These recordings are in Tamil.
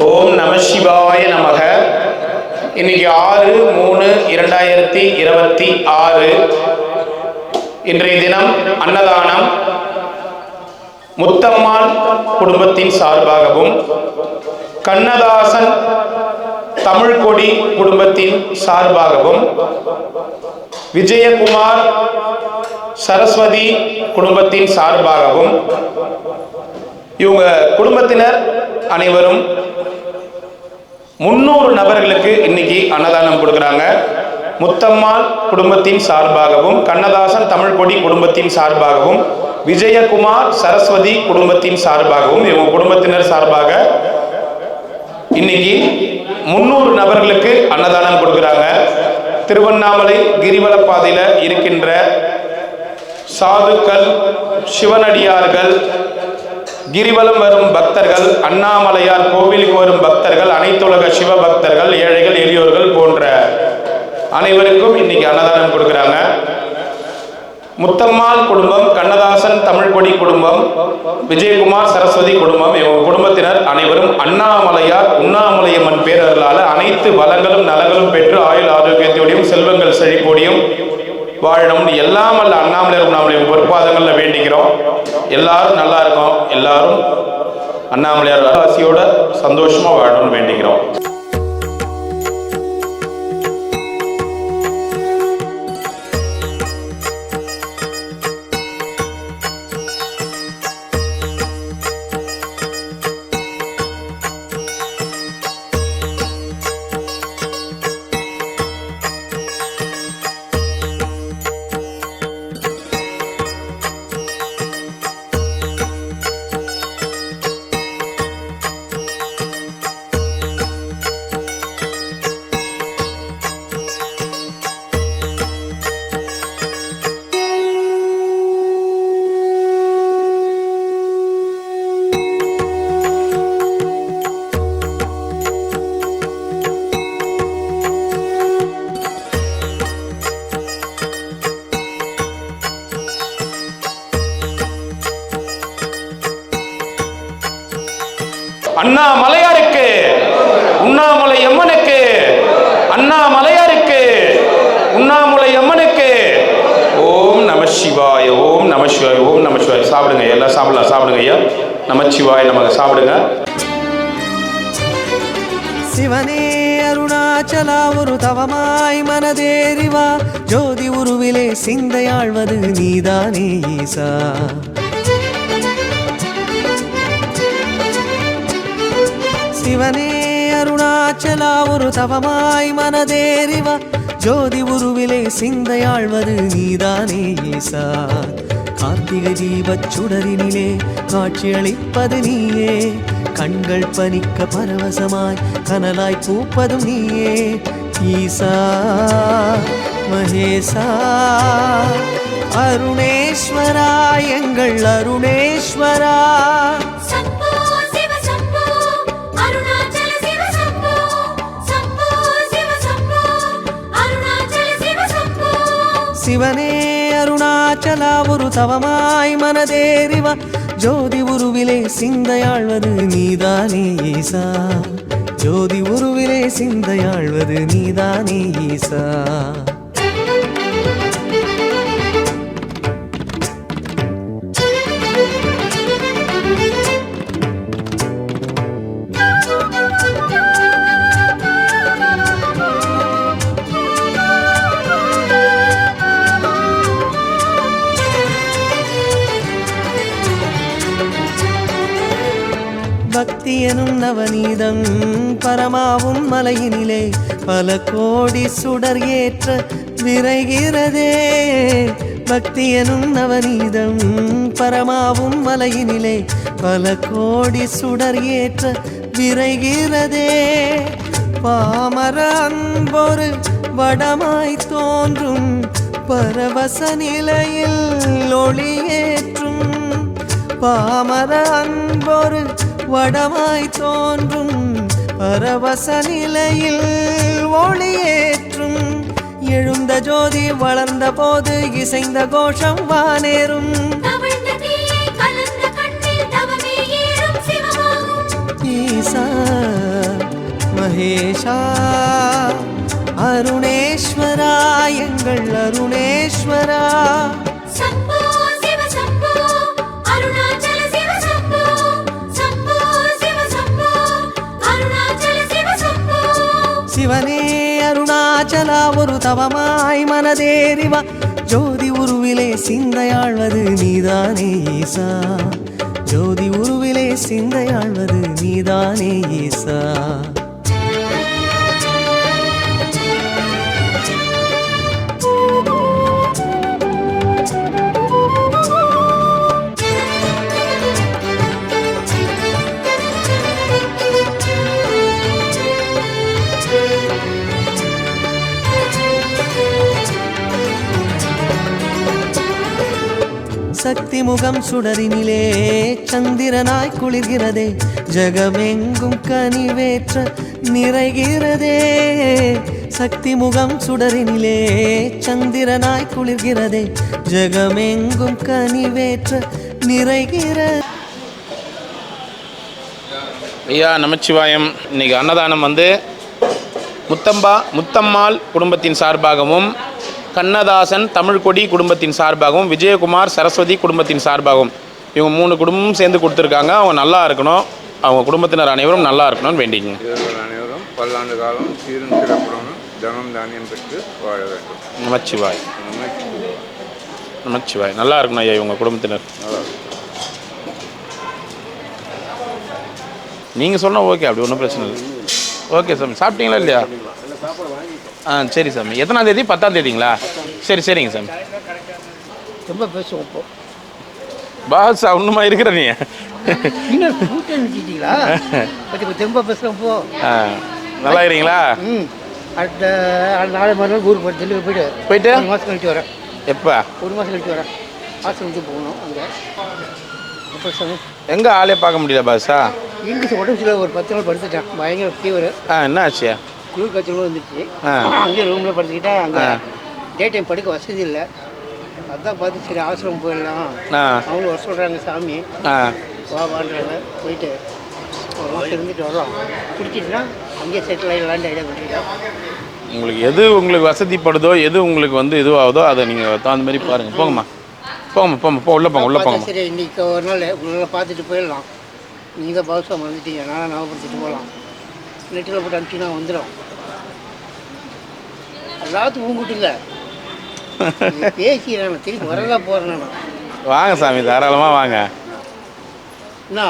ஓம் நம சிவாய நமக. இன்னைக்கு 6/3/2026 இன்றைய தினம் அன்னதானம் முத்தம்மாள் குடும்பத்தின் சார்பாகவும் கண்ணதாசன் தமிழ்கொடி குடும்பத்தின் சார்பாகவும் விஜயகுமார் சரஸ்வதி குடும்பத்தின் சார்பாகவும் இவங்க குடும்பத்தினர் அனைவரும் 300 நபர்களுக்கு இன்னைக்கு அன்னதானம் கொடுக்குறாங்க. முத்தம்மாள் குடும்பத்தின் சார்பாகவும் கண்ணதாசன் தமிழ்கொடி குடும்பத்தின் சார்பாகவும் விஜயகுமார் சரஸ்வதி குடும்பத்தின் சார்பாகவும் இவங்க குடும்பத்தினர் சார்பாக இன்னைக்கு 300 நபர்களுக்கு அன்னதானம் கொடுக்குறாங்க. திருவண்ணாமலை கிரிவல பாதையில இருக்கின்ற சாதுக்கள், சிவனடியார்கள், கிரிவலம் வரும் பக்தர்கள், அண்ணாமலையார் கோவிலுக்கு வரும் பக்தர்கள், அனைத்துலக சிவ பக்தர்கள், ஏழைகள், எளியோர்கள் போன்ற அனைவருக்கும் இன்னைக்கு அன்னதானம் கொடுக்குறாங்க. முத்தம்மாள் குடும்பம், கண்ணதாசன் தமிழ்கொடி குடும்பம், விஜயகுமார் சரஸ்வதி குடும்பம் இவங்க குடும்பத்தினர் அனைவரும் அண்ணாமலையார் உண்ணாமலையம்மன் பேரர்களால் அனைத்து வளங்களும் நலங்களும் பெற்று ஆயுள் ஆரோக்கியத்தோடையும் செல்வங்கள் செழிப்போடையும் வாழணும் எல்லாம் அல்ல அண்ணாமலையார் உண்ணாமலையம்மன் பொற்பாதங்கள்ல வேண்டிக்கிறோம். எல்லாரும் நல்லா இருக்கும், எல்லாரும் அண்ணாமலையார் ஆசியோட சந்தோஷமா வாழணும்னு வேண்டிக்கிறோம். அண்ணாமலையாருக்கு, உண்ணாமலை அம்மனுக்கு, அண்ணாமலையாருக்கு, உண்ணாமலை அம்மனுக்கு. ஓம் நம சிவாய, ஓம் நம சிவாய, ஓம் நம சிவாய. சாப்பிடுங்க, எல்லாம் சாப்பிடலாம், சாப்பிடுங்க ஐயா. நமச்சிவாய நமக்கு சாப்பிடுங்க. சிவனே அருணாச்சலா ஒரு தவமாய் மனதேறிவா, ஜோதி உருவிலே சிந்தையாழ்வது நீதானே ஈசா. சிவனே அருணாச்சலா ஒரு தவமாய் மனதேறிவா, ஜோதி உருவிலே சிந்தையாழ்வது நீதானே ஈசா. கார்த்திகை தீபச் சுடரினிலே காட்சியளிப்பது நீயே, கண்கள் பனிக்க பரவசமாய் கனலாய் பூப்பதும் நீயே. ஈசா மகேசா அருணேஸ்வரா, எங்கள் அருணேஸ்வரா. சிவனே அருணாச்சலா ஒரு தவமாய் மனதேறிவா, ஜோதி உருவிலே சிந்தையாழ்வது நீதானே ஈசா. ஜோதி உருவிலே சிந்தையாழ்வது நீதானே ஈசா. பக்தி எனும் நவநீதம் பரமாவும் மலையினிலே பல கோடி சுடர் ஏற்ற விரைகிறதே. பக்தி எனும் நவநீதம் பரமாவும் மலையினிலே பல கோடி சுடர் ஏற்ற விரைகிறதே. பாமர அன்பொரு வடமாய் தோன்றும் பரவச நிலையில் ஒளியேற்றும். பாமர அன்பொரு வடமாய் தோன்றும் பரவச நிலையில் ஒளியேற்றும். எழுந்த ஜோதி வளர்ந்த போது இசைந்த கோஷம் வானேறும். ஈசா மகேஷா அருணேஸ்வரா எங்கள் அருணேஸ்வரா சம்போ சிவ சம்போ அருணாச்சல சிவ சம்போ சம்போ சிவ சம்போ அருணாச்சல சிவ சம்போ சிவனே அருணாச்சலா ஒரு தவமாய் மனதேறிவா ஜோதி உருவிலே சிந்தையாழ்வது நீதானே ஈசா ஜோதி உருவிலே சிந்தையாழ்வது நீதானே ஈசா சக்தி முகம் சுடரினிலே சந்திரனாய் குளிர்கிறதே ஜகமெங்கும் கனிவேற்ற நிறைகிறதே சக்தி முகம் சுடரினிலே சந்திரனாய் குளிர்கிறதே ஜகமெங்கும் கனிவேற்ற நிறைகிறது. ஐயா நமச்சிவாயம். இன்னைக்கு அன்னதானம் வந்து முத்தம்மாள் குடும்பத்தின் சார்பாகவும் கண்ணதாசன் தமிழ்கொடி குடும்பத்தின் சார்பாகவும் விஜயகுமார் சரஸ்வதி குடும்பத்தின் சார்பாகவும் இவங்க 3 குடும்பமும் சேர்ந்து கொடுத்துருக்காங்க. அவங்க நல்லா இருக்கணும், அவங்க குடும்பத்தினர் அனைவரும் நல்லா இருக்கணும்னு வேண்டிங்க. அனைவரும் பல்லாண்டு காலம் சீரும் சிறப்புடன் தனம் தானியம் பெற்று வாழ வேண்டும். நமச்சிவாய் நமச்சிவாய். நல்லா இருக்கணும் ஐயா இவங்க குடும்பத்தினர். நீங்கள் சொன்னால் ஓகே, அப்படி ஒன்றும் பிரச்சனை இல்லை. ஓகே சாமி. சாப்பிட்டீங்களா இல்லையா? சரி சாமி. எத்தனாம் தேதி? 10ஆம் தேதிங்களா? சரிங்க சாமி. ரொம்ப பேசுவோம் இப்போ பாஸ் ஒன்றுமா இருக்கிற நீ இன்னும் நிறுத்திட்டீங்களா? ரொம்ப பேசுகிறோம் இப்போ. நல்லா இருக்கிறீங்களா? அடுத்த நாளை மறுநாள் ஊருக்கு போயிட்டு போயிட்டு 1 மாதம் கழிச்சு வரேன். எப்போ? 1 மாதம் கழிச்சு வரேன். ஆசிரமத்துக்கு போகணும். அங்கே அப்போ சாமி எங்கே ஆளே பார்க்க முடியல பாஸா? இங்கிலீஷ் உடம்பு சில ஒரு 10 நாள் படுத்துட்டேன். பயங்கர ஃபீவர். என்ன ஆச்சு? குளிர் காய்ச்சல் வந்துச்சு. அங்கேயே ரூமில் படுத்துக்கிட்டேன். அங்கே டே டைம் படுக்க வசதி இல்லை. அதான் பார்த்து சரி ஆசிரமம் போயிடலாம். அவங்களும் வர சொல்கிறாங்க சாமி வான்றாங்க. போயிட்டு 1 மாதம் இருந்துட்டு வரோம். பிடிச்சிட்டுனா அங்கேயே செட்டில் ஆகிடலான்னு ஐடியா பண்ணிட்டோம். உங்களுக்கு வசதிப்படுதோ, எது உங்களுக்கு வந்து இதுவாகுதோ அதை நீங்கள் தகுந்த மாதிரி பாருங்கள். போங்கம்மா உள்ளே போங்க. சரி இன்றைக்கி ஒரு நாள் உங்களை பார்த்துட்டு போயிடலாம். நீங்கள் தான் பாதுஷா வந்துட்டீங்க. நான் ஞாபகப்படுத்திட்டு போகலாம். நெட்டில் போட்டு அனுப்பிச்சினா வந்துடும். எல்லாத்துக்கும் ஊங்கிட்டுங்க பேசி நான் திருப்பி வரதான் போகிறேன். நான் வாங்க சாமி, தாராளமாக வாங்க. என்ன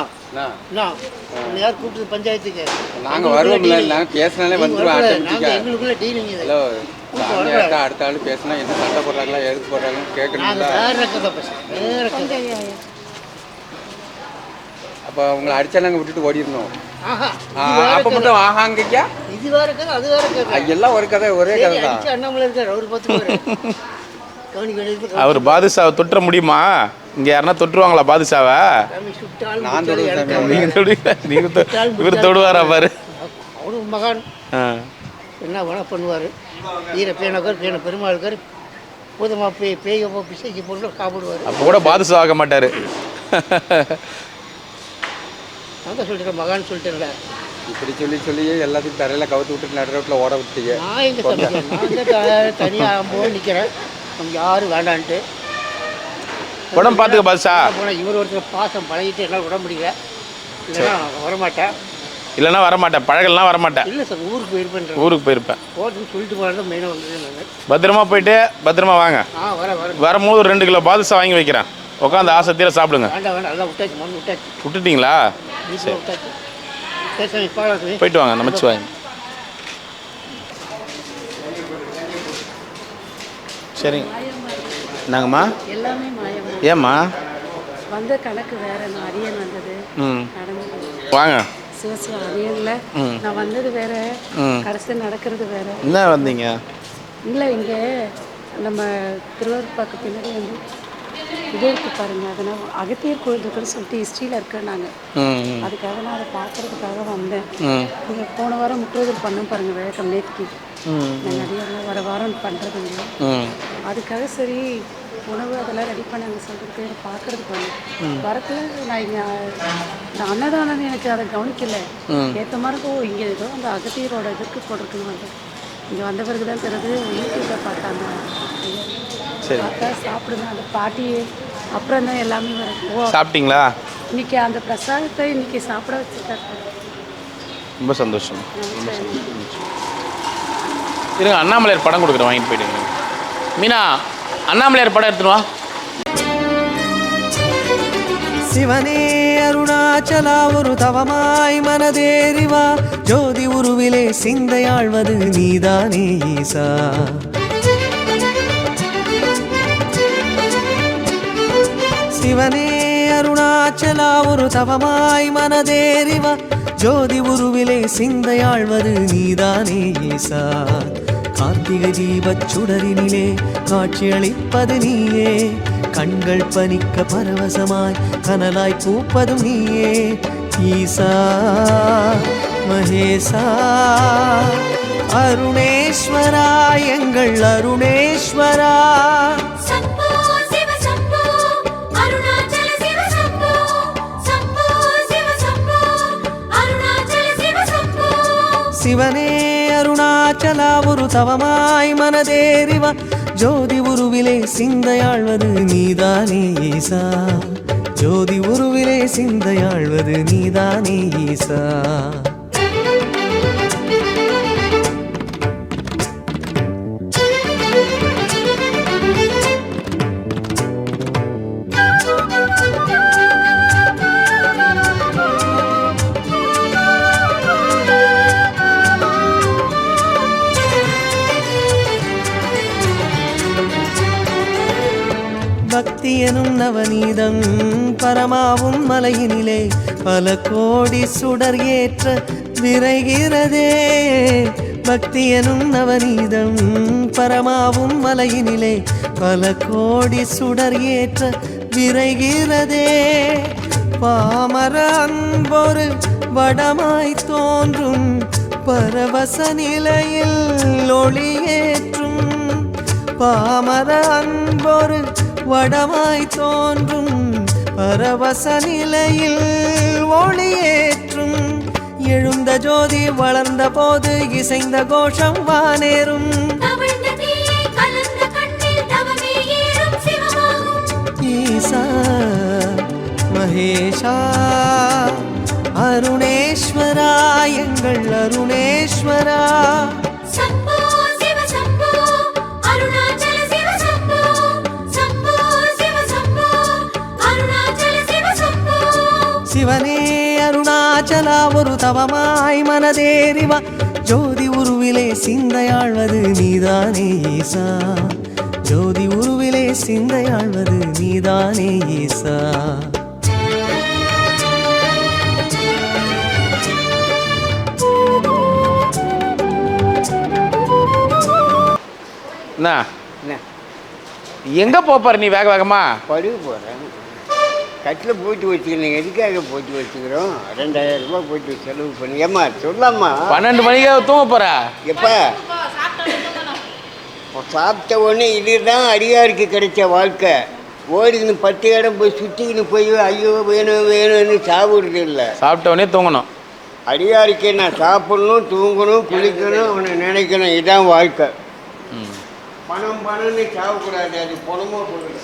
யார் கூப்பிட்டு பஞ்சாயத்துக்கு? நாங்கள் வருவோம்ல, பேசினாலே வந்துடுவோம். எங்களுக்குள்ள டீலிங் அடுத்த ஆள் பேசினா என்ன சண்டை போடுறாங்களா, எதுக்கு போடுறாங்கன்னு கேட்கணும். அப்போ உங்களை அடிச்சா நாங்கள் விட்டுட்டு ஓடிடணும். அப்போ மட்டும் ஆகாங்கய்யா இது வேற கதை அது வேற கதை. எல்லாம் ஒரு கதை, ஒரே கதை தான். அண்ணாமலை இருக்கார், அவர் 10 பேர். அவர் பாதுஷாவை தொற்ற முடியுமா? இங்கே யாருன்னா தொற்றுவாங்களா பாதுஷாவை? நான் தொடுவேன். இவர் தொடுவாரா பாரு. அவரு மகான் என்ன வேணா பண்ணுவார். வீர பேனகர் பேன பெருமாளுக்கர் பூதமா பேய் பிசைக்கு பொருள் சாப்பிடுவார். அப்போ கூட பாதுஷா ஆக மாட்டார். நான் தான் சொல்லிட்டேன் மகான் சொல்லிட்டேன்ல. இப்படி சொல்லி எல்லாத்தையும் தரையில் கவுத்து விட்டுட்டு நடு ரோட்டில் ஓட விட்டீங்க. நான் எங்கே சமைக்கிறேன்? நான் தனியாக போக நிற்கிறேன். நமக்கு யாரும் வேண்டான்ட்டு உடம்பு பார்த்துக்க பாதுஷா. போனால் இவர் ஒருத்தர் பாசம் பழகிட்டு என்னால் விட முடியல. இல்லைன்னா வரமாட்டேன். பழகலாம் வரமாட்டேன். இல்லை சார் ஊருக்கு போயிருப்பேன். போட்டுன்னு சொல்லிட்டு போகிறது மெயினாக வந்தது. நான் பத்திரமா போயிட்டு பத்திரமா வாங்க. வரும்போது ஒரு 2 கிலோ பாதுஷா வாங்கி வைக்கிறேன். உட்காந்து ஆசைத்தீர சாப்பிடுங்க. வேண்டாம் நல்லா விட்டாச்சு. விட்டுட்டீங்களா? சரி போயிட்டு வாங்க. நமச்சிவாய். சரிங்க. என்னங்கம்மா? எல்லாமே மாயமா. ஏம்மா? வந்த கணக்கு வேற. நான் அரியன் வந்தது வாங்க. சிவசிவ அரியனில் நான் வந்தது வேற, கடைசியில் நடக்கிறது வேற. என்ன வந்தீங்க? இல்லை இங்கே நம்ம திருவாரூர்பாக்கு பின்னாடி வந்து இது இருக்கு பாருங்க. அதனால் அகத்தியர் கோயில் இருக்குன்னு சொல்லிட்டு ஹிஸ்ட்ரியில் இருக்கேன் நாங்கள். அதுக்காக நான் அதை பார்க்கறதுக்காக வந்தேன். நீங்கள் போன வாரம் முற்றுதல் பண்ண பாருங்க விளக்கம் நேற்றுக்கு. நான் நிறைய வாரம் பண்ணுறதுங்க. அதுக்காக சரி உணவு அதெல்லாம் ரெடி பண்ணாங்க சொல்கிறதுக்கு எனக்கு பார்க்கறதுக்கு வந்து வரத்துல நான் இங்கே இந்த அன்னதானம் எனக்கு அதை கவனிக்கல ஏற்ற மாதிரி இங்கே ஏதோ அந்த அகத்தியரோட இதுக்கு போட்டிருக்குன்னு இங்கே வந்த பிறகு தான் தெரியுது யூடியூப்பில் பார்த்தாங்க பார்த்தா சாப்பிடுங்க அந்த பாட்டி அப்புறம் தான் எல்லாமே வரும் சாப்பிட்டீங்களா? இன்னைக்கு அந்த பிரசாதத்தை இன்னைக்கு சாப்பிட வச்சுருக்காங்க. ரொம்ப சந்தோஷம். இருங்க, அண்ணாமலையார் படம் கொடுக்குறேன், வாங்கிட்டு போயிடுங்க. மீனா, அண்ணாமலையார் படம் எடுத்துட்டு வா. சிவனே அருணாச்சலா ஒரு தவமாய் மனதேறிவா, ஜோதி உருவிலே சிந்தையாழ்வது நீதானே ஈசா. சிவனே அருணாச்சலா ஒரு தவமாய் மனதேறிவா, ஜோதி உருவிலே சிந்தையாழ்வது நீதானே ஈசா. கார்த்திகை தீபச் சுடரினிலே காட்சியளிப்பது நீயே, கண்கள் பனிக்க பரவசமாய் கனலாய் பூப்பதும் நீயே. ஈசா மகேசா அருணேஸ்வரா எங்கள் அருணேஸ்வரா. சம்போ சிவ சம்போ அருணாச்சல சிவ சம்போ சம்போ சிவ சம்போ அருணாச்சல சிவ சம்போ. சிவனே அருணாச்சலா ஒரு தவமாய் மனதேறிவா, ஜோதி உருவிலே சிந்தையாழ்வது நீதானே ஈசா. ஜோதி உருவிலே சிந்தையாழ்வது நீதானே ஈசா. பக்தி எனும் நவநீதம் பரமாவும் மலையினிலே பல கோடி சுடர் ஏற்ற விரைகிறதே. பக்தி எனும் நவநீதம் பரமாவும் மலையினிலே பல கோடி சுடர் ஏற்ற விரைகிறதே. பாமர அன்பொரு வடமாய் தோன்றும் பரவச நிலையில் ஒளியேற்றும். பாமர அன்பொரு வடமாய் தோன்றும் பரவச நிலையில் ஒளியேற்றும். எழுந்த ஜோதி வளர்ந்த போது இசைந்த கோஷம் வானேறும். தவழ்ந்த தீயை கலந்த கண்ணில் தவமே ஏறும் சிவமாகும். ஈசா மகேஷா அருணேஸ்வரா எங்கள் அருணேஸ்வரா. சம்போ சிவ சம்போ அருணாச்சல சிவ சம்போ சம்போ சிவ சம்போ அருணாச்சல சிவ சம்போ. சிவனே அருணாச்சலா ஒரு தவமாய் மனதேறிவா, ஜோதி உருவிலே சிந்தையாழ்வது நீதானே ஈசா. ஜோதி உருவிலே சிந்தையாழ்வது நீதானே ஈசா. என்ன என்ன எங்கே போப்பார் நீ வேக வேகமா? படுக்க போகிறேன். கட்டில் போட்டு வச்சுக்கிறேன். எதுக்காக போட்டு வச்சுக்கிறோம்? 2000 ரூபாய் போட்டு செலவு பண்ணி. ஏம்மா சொல்லாம்மா. 12 மணிக்கு தூங்க போற? எப்போ சாப்பிட்ட உடனே இதுதான் அடியாருக்கு கிடைச்ச வாழ்க்கை. ஓடிக்கின்னு 10 இடம் போய் சுற்றிக்கின்னு போய் ஐயோ வேணும் வேணும்னு சாப்பிடுறது இல்லை. சாப்பிட்ட உடனே தூங்கணும். அடியாருக்கு நான் சாப்பிடணும், தூங்கணும், குளிக்கணும், அவனை நினைக்கணும். இதுதான் வாழ்க்கை. பணம் பணம்னு சாப்பிடக்கூடாது. அது பணமோ போகுது.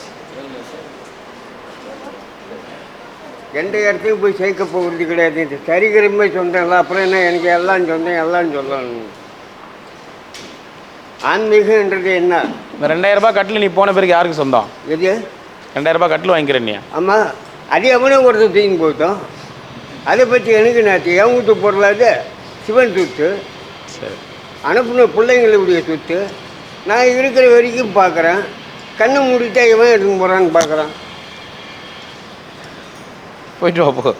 எந்த இடத்துக்கும் போய் சேர்க்க போகிறது கிடையாது. இந்த சரிகிரமே சொந்தம்ல. அப்புறம் என்ன எனக்கு எல்லாம் சொந்தம் எல்லாம் சொல்லணும். ஆன்மீகன்றது என்ன? இந்த 2000 ரூபாய் கட்டில் நீ போன பிறகு யாருக்கு சொந்தம்? எது 2000 ரூபாய் கட்டில் வாங்கிக்கிறேன் நீ? ஆமாம், அதே அவனே ஒருத்தர் தூக்கி போட்டோம். அதை பற்றி எனக்கு நாச்சு. என் வீட்டு பொருளாது சிவன் சொத்து. சரி, அனுப்புன பிள்ளைங்களுடைய சொத்து. நான் இருக்கிற வரைக்கும் பார்க்குறேன். கண்ணை மூடிட்டா இவன் எடுத்துன்னு போகிறான்னு பார்க்குறான். போயிட்டு வா போ.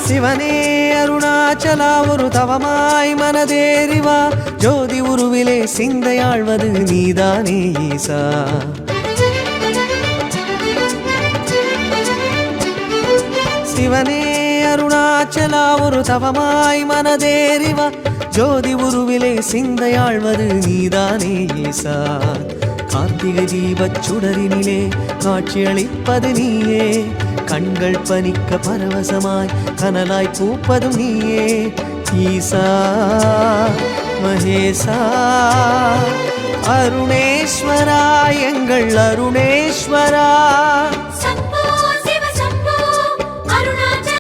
சிவனே அருணாச்சலா ஒரு தவமாய் மனதேறிவா, ஜோதி உருவிலே சிந்தையாழ்வது நீதானே ஈசா. சிவனே அருணாச்சலா ஒரு தவமாய் மனதேறிவா, ஜோதி உருவிலே சிந்தையாழ்வது நீதானே ஈசா. கார்த்திகை தீபச் சுடரினிலே காட்சியளிப்பது நீயே, கண்கள் பனிக்க பரவசமாய் கனலாய் பூப்பதும் நீயே. ஈசா மகேசா அருணேஸ்வரா எங்கள் அருணேஸ்வரா. சம்போ சிவ சம்போ அருணாச்சல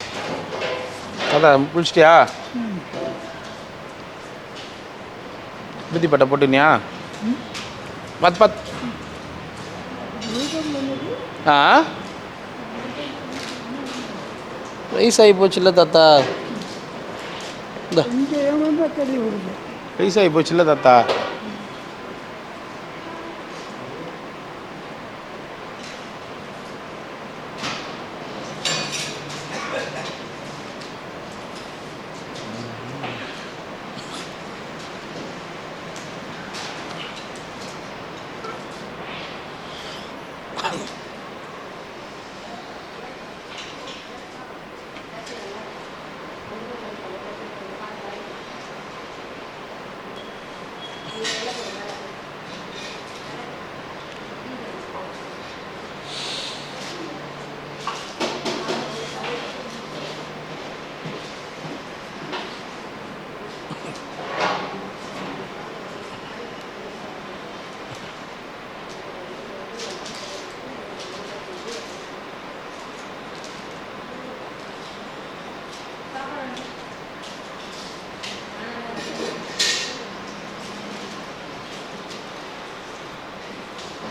அதான் குளிச்சிட்டியா? விருத்தி பட்டை போட்டுனியா? பத் வயசாகி போச்சுல்ல தாத்தா. இந்த வயசாகி போச்சுல்ல தாத்தா.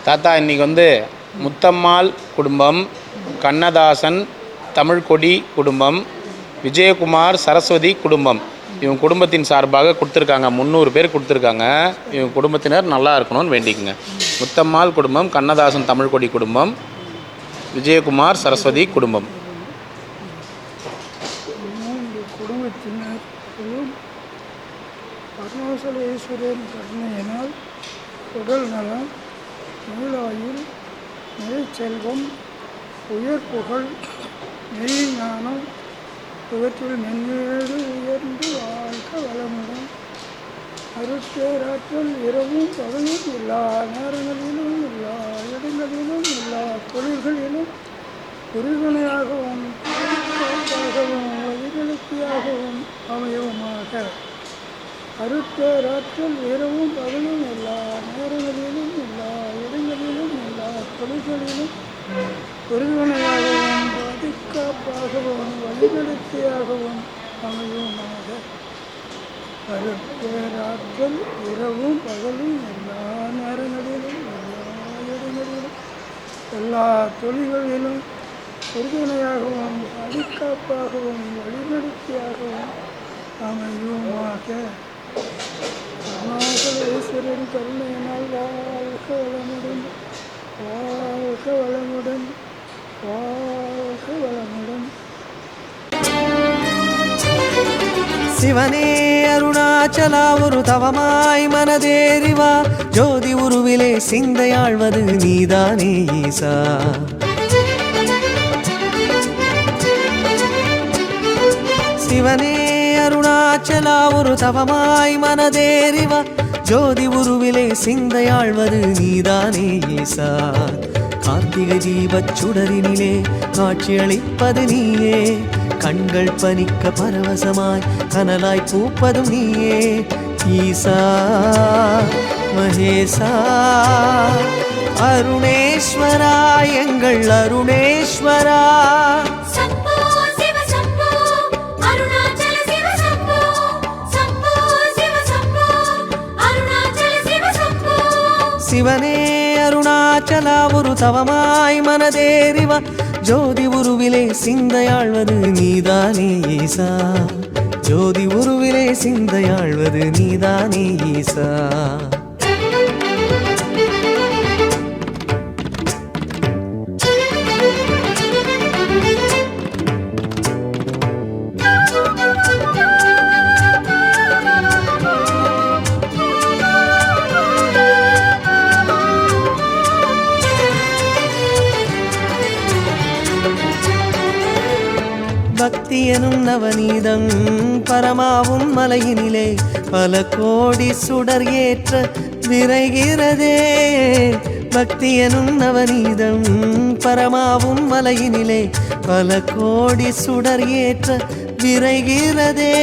தாத்தா இன்றைக்கி முத்தம்மாள் குடும்பம், கண்ணதாசன் தமிழ்கொடி குடும்பம், விஜயகுமார் சரஸ்வதி குடும்பம், இவங்க குடும்பத்தின் சார்பாக கொடுத்துருக்காங்க. 300 பேர் கொடுத்துருக்காங்க. இவங்க குடும்பத்தினர் நல்லா இருக்கணும்னு வேண்டிக்குங்க. முத்தம்மாள் குடும்பம், கண்ணதாசன் தமிழ்கொடி குடும்பம், விஜயகுமார் சரஸ்வதி குடும்பம். குடும்பத்தினர் அருணாச்சலேஸ்வரன் கருணையினால் உடல் நலம், நூலாயுள், நெய்ச்செல்வம், உயர் புகழ், மெய்ஞானம் இவற்றில் மென்மேடு உயர்ந்து வாழ்க்க வளமுடன் அருட்பேராற்றல் இரவும் பகலும் எல்லா நேரங்களிலும் எல்லா இடங்களிலும் எல்லா தொழில்களிலும் உறுதுணையாகவும் வழிநடத்தியாகவும் அமையவுமாக. அருட்பேராற்றல் இரவும் பகலும் எல்லா நேரங்களிலும் எல்லா இடங்களிலும் எல்லா தொழில்களிலும் உறுதுணையாகவும் பாதுகாப்பாகவும் வழிநடத்தியாகவும் அமையுமாக. அருட்பேராற்றல் இரவும் பகலும் எல்லா நேரங்களிலும் எல்லா இடங்களிலும் எல்லா தொழில்களிலும் உறுதுணையாகவும் பாதுகாப்பாகவும் வழிநடத்தியாகவும் அமையுமாக. அருணாச்சலேஸ்வரன் கருணையினால் வாழ்க வளமுடன், வாழ்க வளமுடன், வாழ்க வளமுடன். சிவனே அருணாச்சலா ஒரு தவமாய் மனதேறிவா, ஜோதி உருவிலே சிந்தையாழ்வது நீதானே ஈசா. சிவனே அருணாச்சலா ஒரு தவமாய் மனதேறிவா, ஜோதி உருவிலே சிந்தையாழ்வது நீதானே ஈசா. கார்த்திகை தீபச் சுடரினிலே காட்சியளிப்பது நீயே, கண்கள் பனிக்க பரவசமாய் கனலாய் பூப்பதும் நீயே. ஈசா மகேசா அருணேஸ்வரா எங்கள் அருணேஸ்வரா. சம்போ சிவ சம்போ அருணாச்சல சிவ சம்போ. சம்போ சிவ சம்போ அருணாச்சல சிவ சம்போ. சிவனே அருணாச்சலா ஒரு தவமாய் மனதேறிவா, ஜோதி உருவிலே சிந்தையாழ்வது நீதானே ஈசா. ஜோதி உருவிலே சிந்தையாழ்வது நீதானே ஈசா. பக்தி எனும் நவநீதம் பரமாவும் மலையினிலே பல கோடி சுடர் ஏற்ற விரைகிறதே. பக்தி எனும் நவநீதம் பரமாவும் மலையினிலே பல கோடி சுடர் ஏற்ற விரைகிறதே.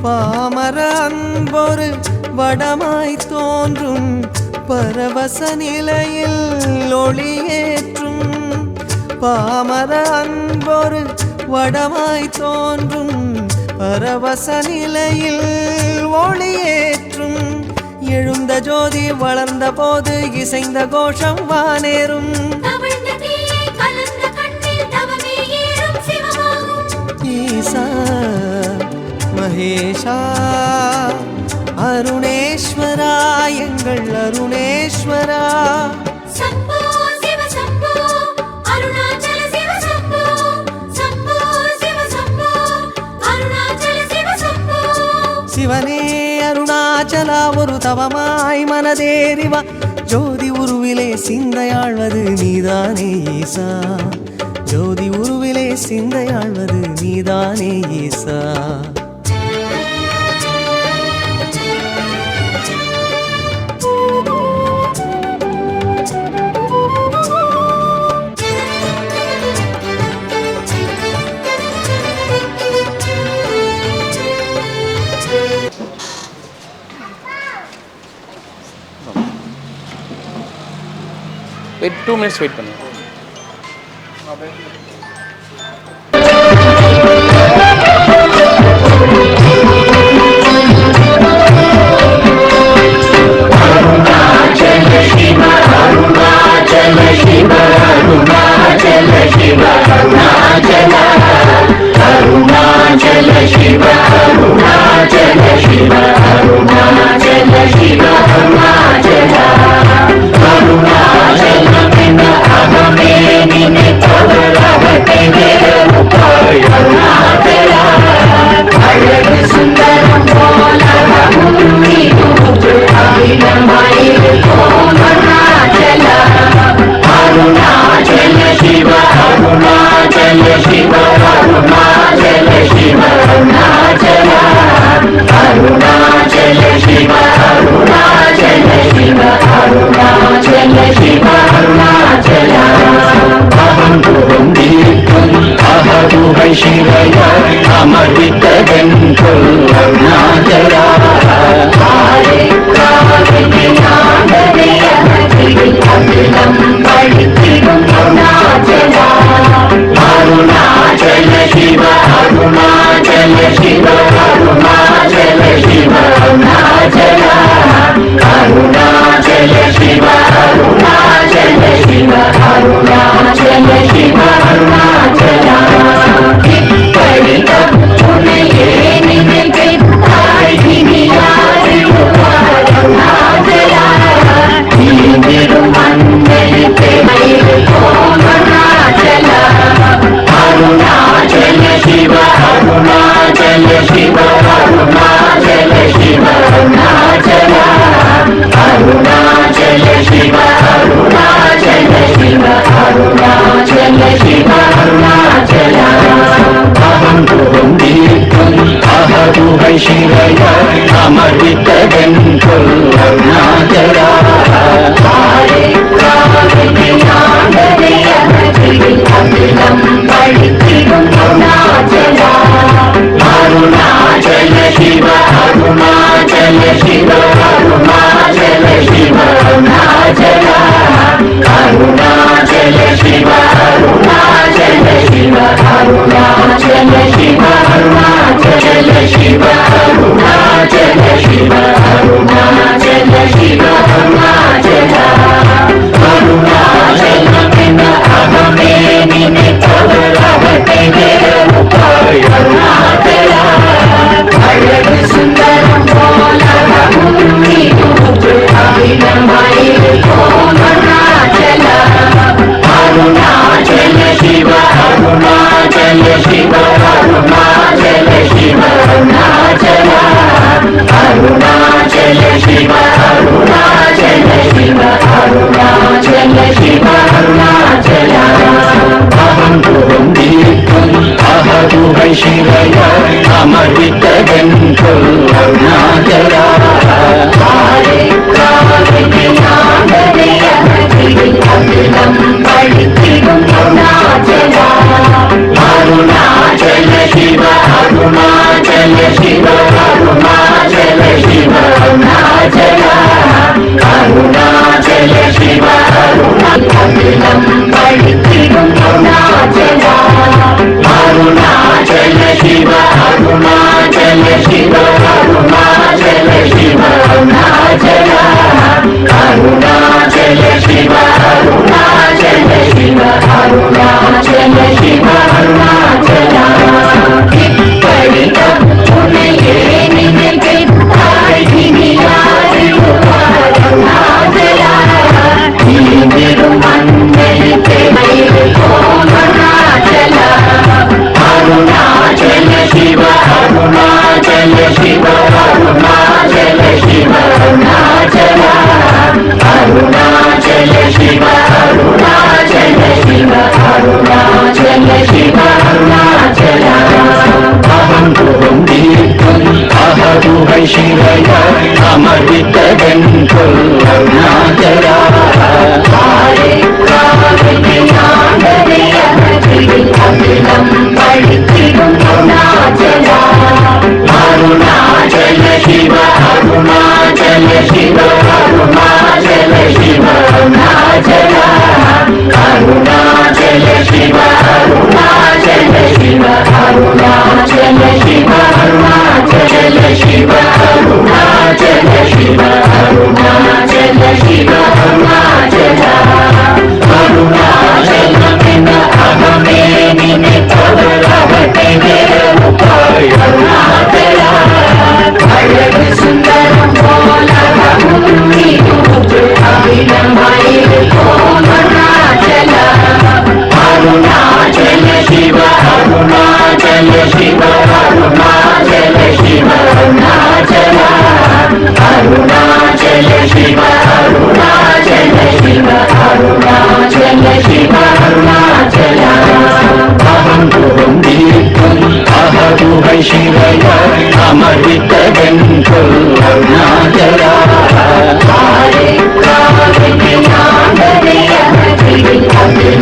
பாமர அன்பொரு வடமாய் தோன்றும் பரவச நிலையில் ஒளியேற்றும். பாமர அன்பொரு வடமாய் தோன்றும் பரவச நிலையில் ஒளியேற்றும். எழுந்த ஜோதி வளர்ந்த போது இசைந்த கோஷம் வானேறும். தவழ்ந்த தீயை கலந்த கண்ணில் தவமே ஏறும் சிவமாகும். ஈசா மகேஷா அருணேஸ்வரா எங்கள் அருணேஸ்வரா. சம்போ சிவ சம்போ அருணாச்சல சிவ சம்போ. சம்போ சிவ சம்போ அருணாச்சல சிவ சம்போ. சிவனே அருணாச்சலா ஒரு தவமாய் மனதேறிவா. ஜோதி உருவிலே சிந்தையாழ்வது நீதானே ஈசா. ஜோதி உருவிலே சிந்தையாழ்வது நீதானே ஈசா. வெயிட் 2 minutes வெயிட் பண்ணுங்க. ಶಿರಯ ಅಮರಿತವೆಂದು ಅರುಣಾಚಲ ಅರುಣಾಚಲ ಶಿವ ಅರುಣಾಚಲ ಶಿವ ಅರುಣಾಚಲ ಶಿವ ಅರುಣಾಚಲ ಅರುಣಾಚಲ ಶಿವ ಅರುಣಾಚಲ படித்திடும் அருணாச்சலா அருணாச்சல சிவ அருணாச்சல சிவ அருணாச்சல சிவ அருணாச்சலா அருணாச்சல சிவ அருணாச்சல சிவ அருணாச்சல சிவ அருணாச்சலா இப்படிதான் உன்னையே நினைத்தாய் இனி யாரிடுவார் அருணாச்சலா நீங்கிடும் அருணாச்சல சிவ அருணாச்சல சிவ அருணாச்சல சிவ அருணாச்சல அருணாச்சல சிவ அருணாச்சல சிவ அருணாச்சல சிவ அருணாச்சல அகங்குகம் தீர்க்கும் அகதுகை சிறைய அமர்வித்ததென்று அருணாச்சலா படித்திடும் அருணாச்சலா அருணாச்சல சிவ அருணாச்சல சிவ அருணாச்சல சிவ அருணாச்சலா அருணாச்சல சிவ அருணாச்சல சிவ அருணாச்சல சிவ அருணாச்சல சிவ அருணாச்சல சிவ அருணாச்சல சிவ அருணாச்சலா அருணாச்சலம் அகமே நினைத்தவர் அகத்திலே உப்பாய் அருணாச்சலா அழகு சுந்தரம் போல அகிலமாயிருக்கும் அருணாச்சலா அருணாச்சல சிவ அருணாச்சல சிவ அருணாச்சல சிவ அருணாச்சலா அருணாச்சல சிவ அருணாச்சல சிவ அருணாச்சல சிவ அருணாச்சலா அகங்குகம் தீர்க்கும் அகதுகை சிறைய அமர்வித்ததென்று அருணாச்சலா அருணாச்சல